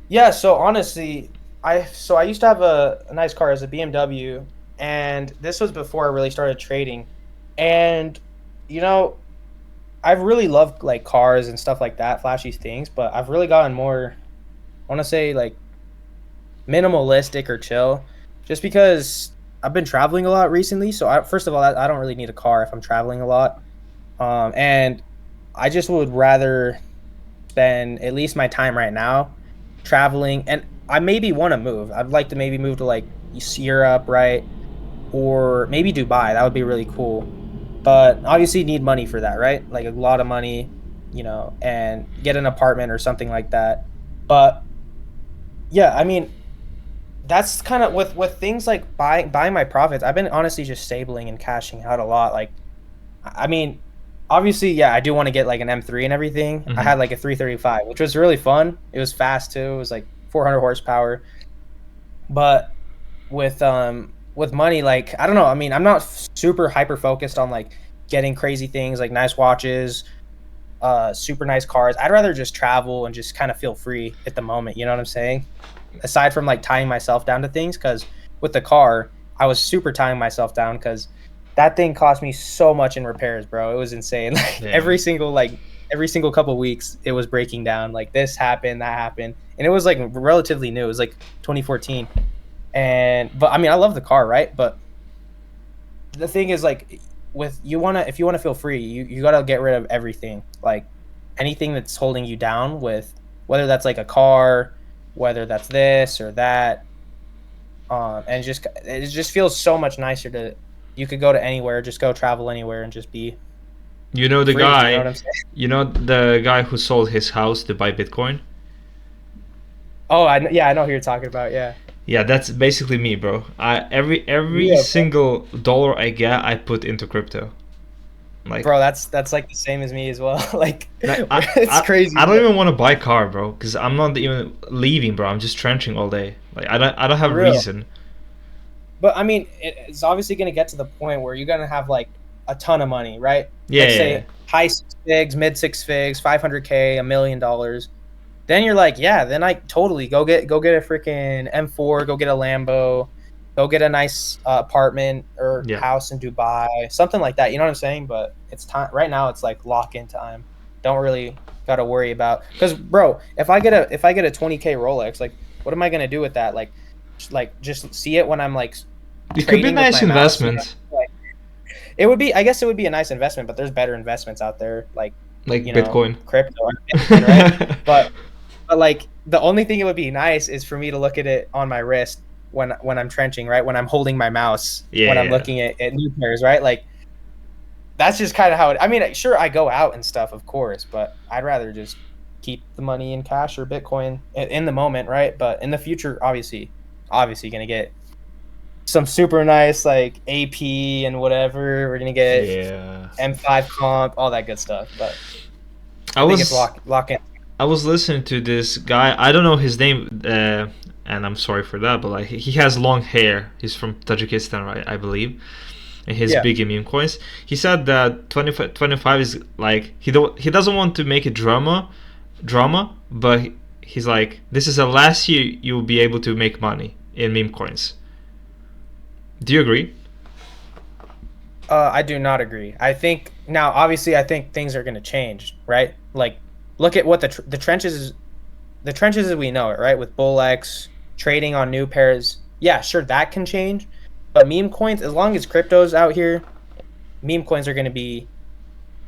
Yeah. So honestly, I used to have a nice car as a BMW, and this was before I really started trading. And you know, I've really loved like cars and stuff like that, flashy things, but I've really gotten more, I want to say, like, minimalistic or chill, just because I've been traveling a lot recently. So first of all, I don't really need a car if I'm traveling a lot, and I just would rather spend at least my time right now traveling. And I maybe want to move. I'd like to maybe move to, like, Europe, right, or maybe Dubai. That would be really cool. But obviously, you need money for that, right? Like, a lot of money, and get an apartment or something like that. But yeah, I mean, that's kind of with things like buying my profits. I've been honestly just stabling and cashing out a lot. Like, I mean, obviously, yeah, I do want to get like an M3 and everything. I Mm-hmm. had like a 335, which was really fun. It was fast too. It was like 400 horsepower. But with money, like, I don't know. I mean, I'm not super hyper focused on like getting crazy things like nice watches, super nice cars. I'd rather just travel and just kind of feel free at the moment. You know what I'm saying? Aside from like tying myself down to things, because with the car, I was super tying myself down because that thing cost me so much in repairs, bro. It was insane. Like, Damn. every single couple weeks, it was breaking down. Like, this happened, that happened, and it was like relatively new. It was like 2014, but I mean, I love the car, right? But the thing is, like, if you wanna feel free, you gotta get rid of everything, like anything that's holding you down, with whether that's like a car, whether that's this or that, and it just feels so much nicer to you could go to anywhere, just go travel anywhere and just be You know the free. You know what guy. I'm saying? You know the guy who sold his house to buy Bitcoin. Oh, yeah, I know who you're talking about. Yeah, Yeah, that's basically me, bro. Every yeah, single dollar I get, I put into crypto. Like, bro. That's like the same as me as well. Like, like it's crazy. I don't even want to buy a car, bro, because I'm not even leaving, bro. I'm just trenching all day. Like, I don't have For real. reason. But I mean, it's obviously going to get to the point where you're going to have like a ton of money, right? Yeah, Let's yeah, yeah. say high six figs, mid six figs, 500K, $1 million. Then you're like, yeah, then I totally go get a freaking M4, go get a Lambo, go get a nice apartment or Yeah. house in Dubai, something like that. You know what I'm saying? But it's time right now. It's like lock in time. Don't really got to worry about, because, bro, if I get a 20K Rolex, like, what am I gonna do with that? Like, just see it when I'm like It could be a trading with nice my mouse. investment. Like, It would be, I guess it would be a nice investment, but there's better investments out there, like Bitcoin. crypto, or Bitcoin, right? But like the only thing it would be nice is for me to look at it on my wrist when I'm trenching, right? When I'm holding my mouse, when I'm looking at new pairs, right? Like that's just kind of how it. I mean, sure, I go out and stuff, of course, but I'd rather just keep the money in cash or Bitcoin in the moment, right? But in the future, obviously, gonna get some super nice like AP and whatever. We're gonna get M5 comp, all that good stuff. But I think it's lock in. I was listening to this guy. I don't know his name, and I'm sorry for that. But like he has long hair. He's from Tajikistan, right? I believe. And his big Memecoins. He said that 25 is like he doesn't want to make it drama, but he's like, this is the last year you'll be able to make money in Memecoins. Do you agree? I do not agree. I think now, obviously, I think things are going to change, right? Like, look at what the trenches is. The trenches as we know it, right? With BullX, trading on new pairs. Yeah, sure, that can change. But meme coins, as long as crypto's out here, meme coins are going to be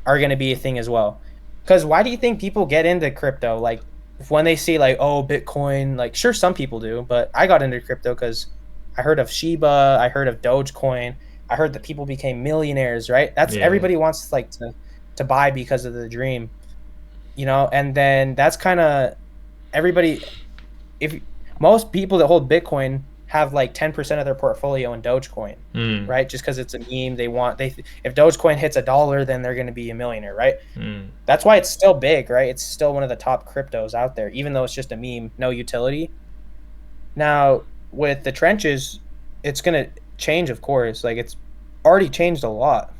a thing as well. Because why do you think people get into crypto? Like, when they see like, oh, Bitcoin, like, sure, some people do, but I got into crypto because I heard of Shiba, I heard of Dogecoin, I heard that people became millionaires, right? That's everybody wants like to buy because of the dream, and then that's kind of everybody. If most people that hold Bitcoin have like 10% of their portfolio in Dogecoin, right? Just because it's a meme, if Dogecoin hits $1, then they're going to be a millionaire, right? That's why it's still big, right? It's still one of the top cryptos out there, even though it's just a meme, no utility. Now with the trenches, it's going to change, of course. Like it's already changed a lot.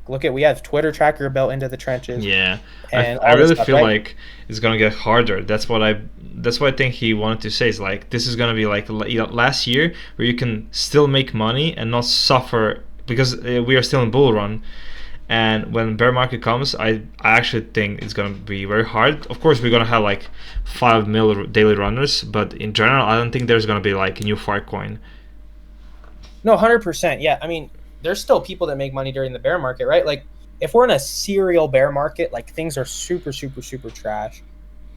We have Twitter tracker built into the trenches. Yeah, and I really feel like it's gonna get harder. That's what I think he wanted to say. Is like this is gonna be like last year where you can still make money and not suffer because we are still in bull run. And when bear market comes, I actually think it's gonna be very hard. Of course, we're gonna have like 5 mil daily runners, but in general, I don't think there's gonna be like a new Firecoin. No, 100%. Yeah, I mean, there's still people that make money during the bear market, right? Like if we're in a serial bear market, like things are super, super, super trash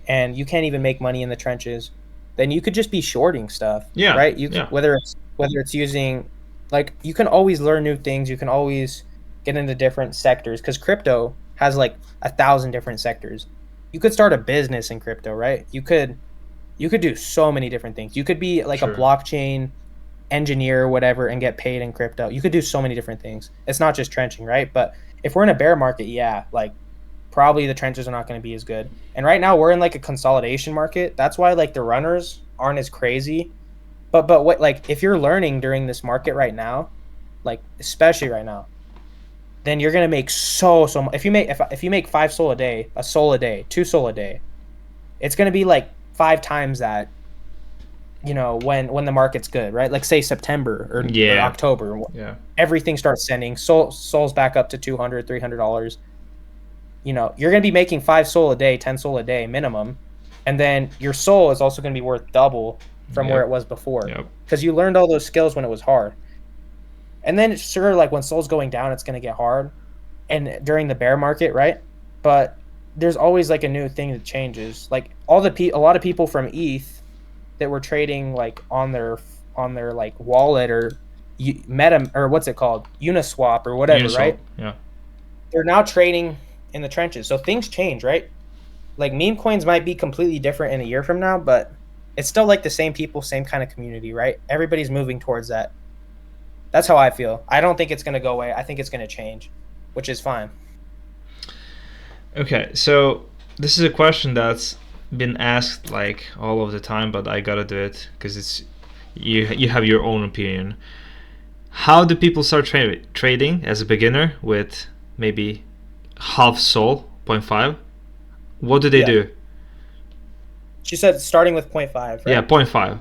and you can't even make money in the trenches, then you could just be shorting stuff. Yeah. Right. Whether it's using, like, you can always learn new things. You can always get into different sectors because crypto has like 1,000 different sectors. You could start a business in crypto, right? You could do so many different things. You could be like a blockchain engineer or whatever and get paid in crypto. You could do so many different things. It's not just trenching, right? But if we're in a bear market, like probably the trenches are not going to be as good. And right now we're in like a consolidation market. That's why like the runners aren't as crazy. But what, like if you're learning during this market right now, like especially right now, then you're going to make so much. If you make 5 SOL a day, a SOL a day, 2 SOL a day, it's going to be like 5 times that, when the market's good, right? Like say September or October, everything starts sending souls back up to $200, $300. You're going to be making 5 SOL a day, 10 SOL a day minimum, and then your SOL is also going to be worth double from where it was before because you learned all those skills when it was hard. And then sure, like when SOL's going down, it's going to get hard, and during the bear market, right? But there's always like a new thing that changes. Like a lot of people from ETH that were trading like on their like wallet or Meta or what's it called, Uniswap or whatever, right? Yeah. They're now trading in the trenches. So things change, right? Like meme coins might be completely different in a year from now, but it's still like the same people, same kind of community, right? Everybody's moving towards that. That's how I feel. I don't think it's going to go away. I think it's going to change, which is fine. Okay, so this is a question that's been asked like all of the time, but I gotta do it because it's you have your own opinion. How do people start trading as a beginner with maybe half SOL, 0.5? What do they do? She said starting with 0.5, right? Yeah, 0.5.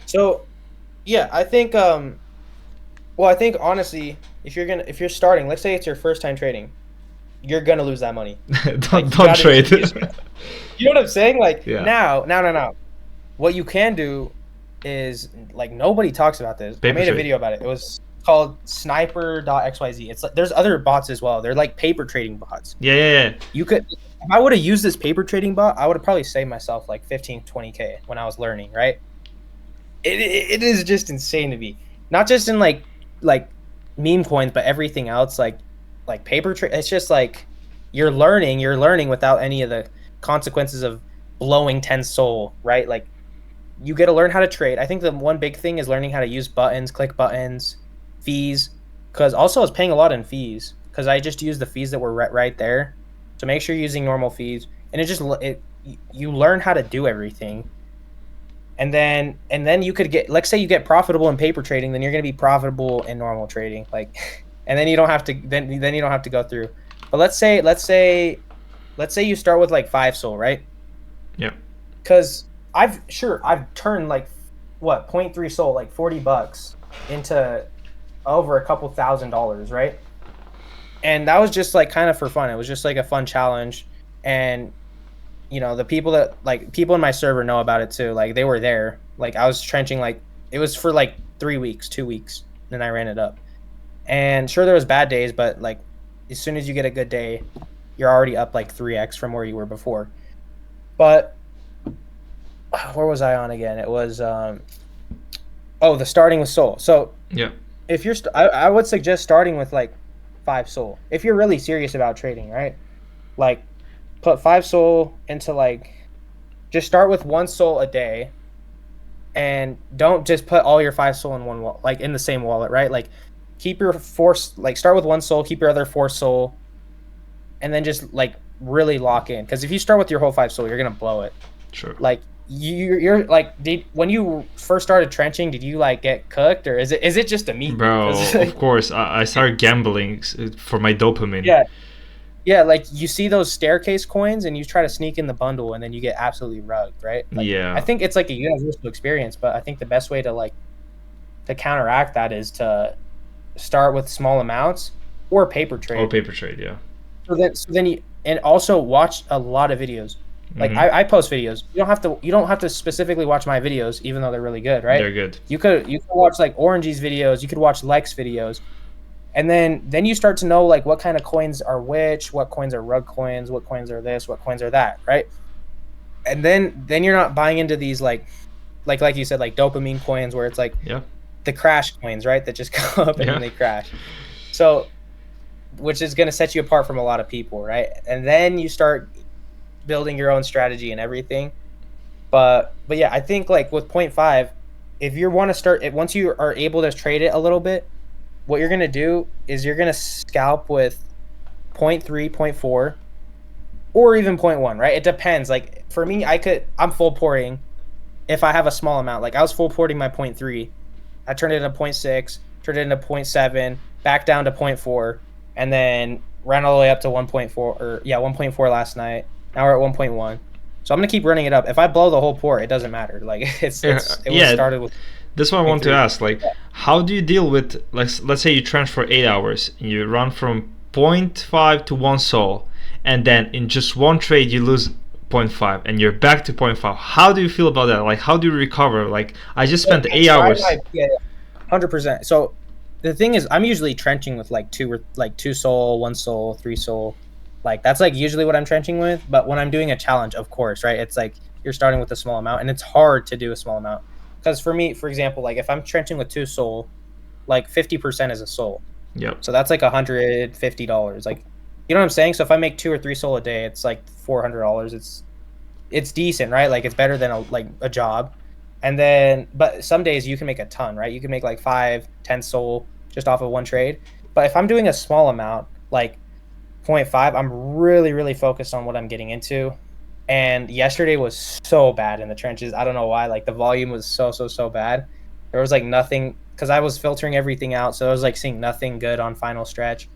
So yeah, I think I think honestly, if you're starting, let's say it's your first time trading, you're gonna lose that money. don't trade. You know what I'm saying? Like now. What you can do is, like, nobody talks about this. I made a video about it. It was called sniper.xyz. It's like there's other bots as well. They're like paper trading bots. Yeah. You could, if I would have used this paper trading bot, I would have probably saved myself like 15, 20K when I was learning, right? It is just insane to me. Not just in like meme coins, but everything else, like paper trade. It's just like you're learning without any of the consequences of blowing 10 soul, right? Like you get to learn how to trade. I think the one big thing is learning how to use buttons, click buttons, fees, because also I was paying a lot in fees because I just used the fees that were right there. So make sure you're using normal fees, and you learn how to do everything, and then you could get, let's say you get profitable in paper trading, then you're going to be profitable in normal trading, like, and then you don't have to then you don't have to go through. But let's say you start with like 5 soul, right? Yeah. Because I've turned like what 0.3 soul, like $40 into over a couple $1,000, right? And that was just like kind of for fun. It was just like a fun challenge, and the people in my server know about it too. Like they were there. Like I was trenching, like it was for like 3 weeks, 2 weeks, then I ran it up. And sure, there was bad days, but like as soon as you get a good day, you're already up like 3x from where you were before. But where was I on again? It was the starting with soul. So Yeah. if you're I would suggest starting with like 5 soul if you're really serious about trading, right? Like put 5 soul into, like, just start with 1 soul a day, and don't just put all your 5 soul in one wallet, like in the same wallet, right? Like keep your start with 1 soul, keep your other 4 soul, and then just like really lock in, because if you start with your whole 5 soul, you're gonna blow it. Sure. Like you're like, when you first started trenching, did you like get cooked, or is it just a meme? Bro, of course. I started gambling for my dopamine. Yeah, like you see those staircase coins and you try to sneak in the bundle, and then you get absolutely rugged, right? Like, Yeah. I think it's like a universal experience, but I think the best way to counteract that is to start with small amounts or paper trade. Or paper trade, yeah. So then you, and also watch a lot of videos. Like I post videos. You don't have to specifically watch my videos, even though they're really good, right? They're good. You could watch like Orange's videos. You could watch Lex videos. And then you start to know like what kind of coins are which, what coins are rug coins, what coins are this, what coins are that, right? And then you're not buying into these like you said, like dopamine coins, where it's like the crash coins, right? That just go up and then they crash. So, which is going to set you apart from a lot of people, right? And then you start building your own strategy and everything. But yeah, I think like with 0.5, if you want to start it, once you are able to trade it a little bit, what you're going to do is you're going to scalp with 0.3, 0.4, or even 0.1, right? It depends. Like for me, I'm full porting if I have a small amount. Like I was full porting my 0.3. I turned it into 0.6, turned it into 0.7, back down to 0.4, and then ran all the way up to 1.4 last night. Now we're at 1.1. So I'm going to keep running it up. If I blow the whole port, it doesn't matter. Like it was started with. This one I want to ask, like, how do you deal with, like, let's say you trench for 8 hours, and you run from 0.5 to 1 soul, and then in just one trade you lose 0.5, and you're back to 0.5. How do you feel about that? Like, how do you recover? Like, I just spent 8 hours. 100%. So the thing is, I'm usually trenching with like 2 soul, 1 soul, 3 soul. Like that's like usually what I'm trenching with. But when I'm doing a challenge, of course, right? It's like you're starting with a small amount, and it's hard to do a small amount. Because for me, for example, like if I'm trenching with 2 soul, like 50% is a soul. Yep. So that's like $150. Like, you know what I'm saying? So if I make 2 or 3 soul a day, it's like $400. It's decent, right? Like it's better than a job. And then, but some days you can make a ton, right? You can make like 5, 10 soul just off of one trade. But if I'm doing a small amount, like 0.5, I'm really, really focused on what I'm getting into. And yesterday was so bad in the trenches. I don't know why. Like the volume was so bad. There was like nothing, because I was filtering everything out. So I was like seeing nothing good on final stretch.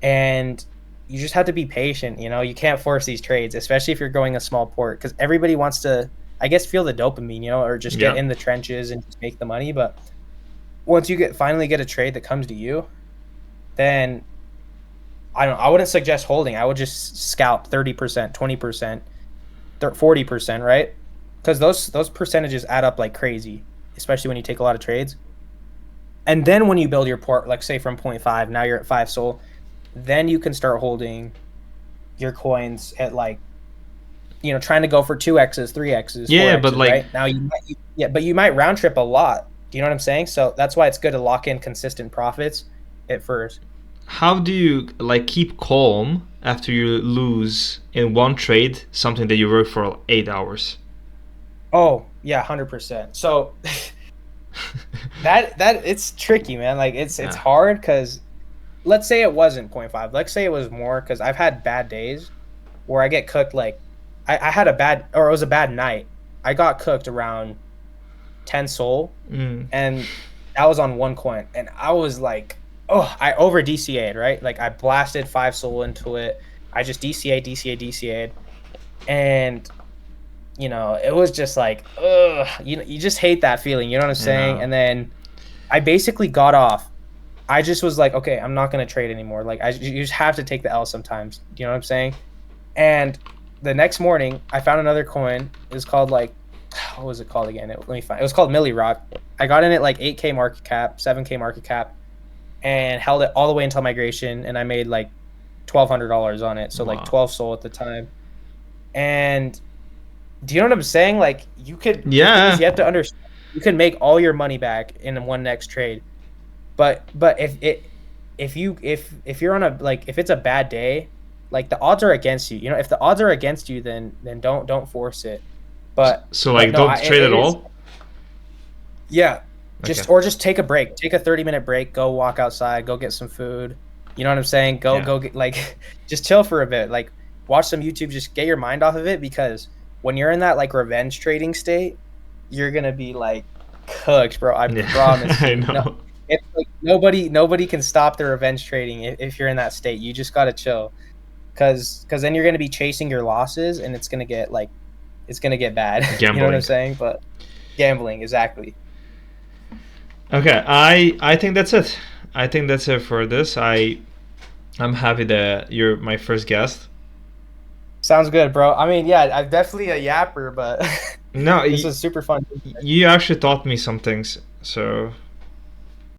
And you just have to be patient. You can't force these trades, especially if you're going a small port, because everybody wants to, I guess, feel the dopamine, or just get in the trenches and just make the money. But once you finally get a trade that comes to you, then I wouldn't suggest holding. I would just scalp 30%, 20%. 40%, right? Because those percentages add up like crazy, especially when you take a lot of trades. And then when you build your port, like say from 0.5, now you're at 5 Sol, then you can start holding your coins at like, trying to go for 2x's, 3x's, Yeah, 4x's, but like, right? Now but you might round trip a lot. Do you know what I'm saying? So that's why it's good to lock in consistent profits at first. how do you like keep calm after you lose in one trade something that you work for 8 hours? Oh, yeah, 100%. So that it's tricky, man. Like it's Yeah. hard because let's say it wasn't 0.5. Let's say it was more, because I've had bad days where I get cooked. Like I had it was a bad night. I got cooked around 10 Sol, and that was on one coin, and I was like, oh, I over DCA'd, right? Like I blasted 5 Sol into it. I just DCA'd, and it was just like, ugh, you just hate that feeling, you know what I'm saying? know. And then I basically got off. I just was like, okay, I'm not gonna trade anymore. Like you just have to take the L sometimes. You know what I'm saying? And the next morning, I found another coin. It was called like, what was it called again? Let me find. It was called Milli Rock. I got in at like 8K market cap, 7K market cap, and held it all the way until migration, and I made like $1,200 on it. So Wow. like 12 Sol at the time. And do you know what I'm saying? Like you could, Yeah. you have to understand, you can make all your money back in one next trade. But if you're on a, like, if it's a bad day, like the odds are against you. If the odds are against you, then don't force it. But So like, no, don't trade at all. Yeah, Okay. or just take a break. Take a 30-minute break. Go walk outside. Go get some food. You know what I'm saying? Go get, like, just chill for a bit. Like watch some YouTube. Just get your mind off of it, because when you're in that like revenge trading state, you're gonna be like cooked, bro. I promise you. I know. No, it's like nobody can stop the revenge trading if you're in that state. You just gotta chill, because then you're gonna be chasing your losses, and it's gonna get bad. Gambling. You know what I'm saying? But gambling, exactly. Okay, I think that's it. I think that's it for this. I'm happy that you're my first guest. Sounds good, bro. I mean, yeah, I'm definitely a yapper, but No, this is super fun. you actually taught me some things, so